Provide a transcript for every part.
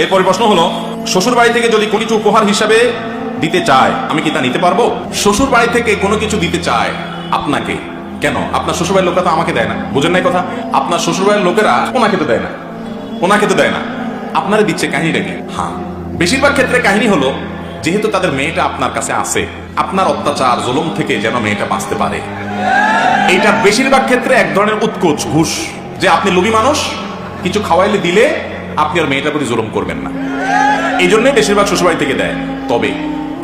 এরপরে প্রশ্ন হলো, শ্বশুর বাড়ি থেকে যদি কোনো কিছু উপহার হিসাবে দিতে চায়, আমি কি তা নিতে পারবো? শ্বশুর বাড়ি থেকে কোনো কিছু দিতে চায় আপনাকে, কেন? আপনার শ্বশুর বাড়ির লোকেরা তো আমাকে দেয় না, বুঝেন নাই কথা? আপনার শ্বশুর বাড়ির লোকেরা ওনাকে তো দেয় না, ওনাকে তো দেয় না, আপনারা দিচ্ছে। কাহিনীটা কি? হ্যাঁ, বেশিরভাগ ক্ষেত্রে কাহিনী হলো, যেহেতু তাদের মেয়েটা আপনার কাছে আছে, আপনার অত্যাচার জুলুম থেকে যেন মেয়েটা বাঁচতে পারে। এইটা বেশিরভাগ ক্ষেত্রে এক ধরনের উৎকোচ, ঘুষ, যে আপনি লোভী মানুষ, কিছু খাওয়াইলে দিলে আপনি আর মেয়েটার প্রতি জুলুম করবেন না। এই জন্যই বেশিরভাগ শ্বশুরবাড়ি থেকে দেয়। তবে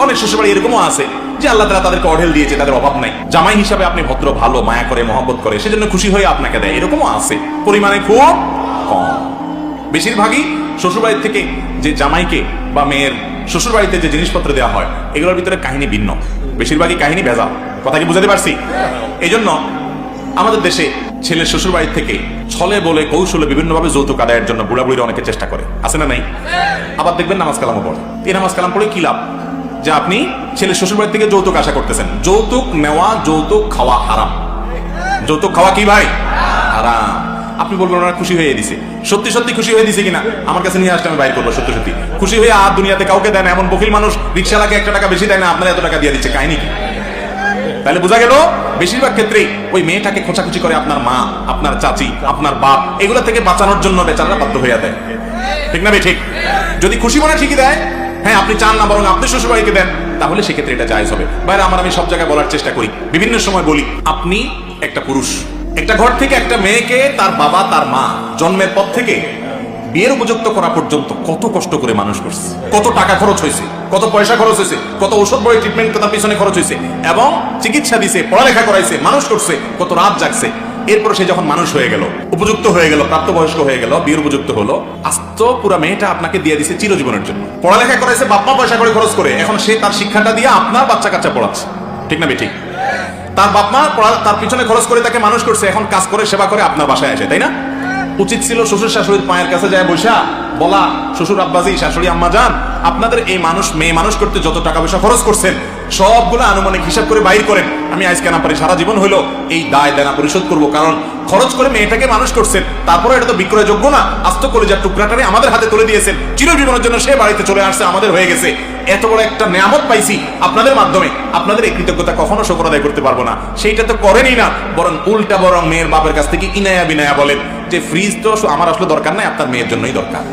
অনেক শ্বশুরবাড়ি এরকমও আছে যে আল্লাহ তাআলা তাদেরকে অঢেল দিয়েছে, তাদের অভাব নাই, জামাই হিসাবে আপনি ভদ্র, ভালো, মায়া করে, মহব্বত করে, সেজন্য খুশি হয়ে আপনাকে দেয়, এরকমও আছে, পরিমাণে খুব কম। বেশিরভাগই শ্বশুরবাড়ি থেকে যে জামাইকে বা মেয়ের শ্বশুরবাড়িতে যে জিনিসপত্র দেওয়া হয়, এগুলোর ভিতরে কাহিনী ভিন্ন, বেশিরভাগই কাহিনী ভেজাল। কথা কি বুঝাতে পারছি? এই জন্য আমাদের দেশে ছেলের শ্বশুর বাড়ি থেকে ছলে বলে কৌশলে বিভিন্নভাবে যৌতুক আদায়ের জন্য বুড়া বুড়িরা অনেকে চেষ্টা করে, আছে না নাই? আবার দেখবেন নামাজ কালামও পড়ে। এই নামাজ কালাম পড়ে কি লাভ? যে আপনি ছেলের শ্বশুর বাড়ি থেকে যৌতুক আশা করতেছেন। যৌতুক নেওয়া, যৌতুক খাওয়া হারাম। যৌতুক খাওয়া কি ভাই? হারাম। আপনি বলবেন ওরা খুশি হয়ে দিছে, সত্যি সত্যি খুশি হয়ে দিছে কিনা আমার কাছে নিয়ে আসলে আমি বাইর করবো। সত্যি সত্যি খুশি হয়ে আর দুনিয়াতে কাউকে দেয় না, এমন বকিল মানুষ রিক্সাওয়ালাকে 1 টাকা বেশি দেয় না, আপনারা এত টাকা দিয়ে দিচ্ছে, কাহিনী কি? তাহলে বোঝা গেল বেশিরভাগ ক্ষেত্রেই ওই মেয়েটাকে খোঁচাখুচি করে আপনার মা, আপনার চাচি, আপনার বাপ, এগুলো থেকে বাঁচানোর জন্য বেচারা বাধ্য হয়ে দেয়। ঠিক না? ঠিক। যদি খুশি মনে ঠিকই দেয়, হ্যাঁ আপনি চান না, বরং আপনি শ্বশুরবাড়িকে দেন, তাহলে সেক্ষেত্রে এটা জায়েজ হবে। বাইরে আমি সব জায়গায় বলার চেষ্টা করি, বিভিন্ন সময় বলি, আপনি একটা পুরুষ, একটা ঘর থেকে একটা মেয়েকে তার বাবা তার মা জন্মের পর থেকে বিয়ের উপযুক্ত করা পর্যন্ত কত কষ্ট করে মানুষ করছে, কত টাকা খরচ হয়েছে, কত পয়সা খরচ হয়েছে, কত ঔষধ বই ট্রিটমেন্ট তার পিছনে খরচ হয়েছে, এবং চিকিৎসা দিছে, পড়ালেখা করাইছে, মানুষ করছে, কত রাত জাগছে। এরপর সে যখন মানুষ হয়ে গেল, উপযুক্ত হয়ে গেল, প্রাপ্তবয়স্ক হয়ে গেল, বিয়ের উপযুক্ত হলো, আস্ত পুরা মেয়েটা আপনাকে দিয়ে দিছে চিরজীবনের জন্য। পড়ালেখা করাইছে বাপ মা পয়সা করে খরচ করে, এখন সে তার শিক্ষাটা দিয়ে আপনার বাচ্চা কাচ্চা পড়াচ্ছে। ঠিক না ঠিক? তার বাপ মা তার পিছনে খরচ করে তাকে মানুষ করছে, এখন কাজ করে সেবা করে আপনার বাসায় আসে, তাই না? উচিত ছিল শ্বশুর শাশুড়ির পায়ের কাছে যায় বৈশা বলা, শ্বশুর আব্বাজি, শাশুড়ি আম্মা যান, আপনাদের এই মানুষ মেয়ে মানুষ করতে যত টাকা পয়সা খরচ করছেন সবগুলো আনুমানিক হিসাব করে বাইর করেন। আমি আজকে না পারি সারা জীবন হইলো এই দায় দেনা পরিশোধ করবো, কারণ খরচ করে মেয়েটাকে মানুষ করছেন, তারপরে এটা তো বিক্রয়যোগ্য না। আস্ত কলেজার টুকরাটারে আমাদের হাতে তুলে দিয়েছেন, চিরজীবনের জন্য সে বাড়িতে চলে আসছে, আমাদের হয়ে গেছে। এত বড় একটা নেয়ামত পাইছি আপনাদের মাধ্যমে, আপনাদের এই কৃতজ্ঞতা কখনো শুকর আদায় করতে পারবো না। সেইটা তো করেনই না, বরং উল্টা বরং মেয়ের বাপের কাছ থেকে ইনায়া বিনায়া বলেন যে ফ্রিজ তো আমার আসলে দরকার নাই, আপনার মেয়ের জন্যই দরকার।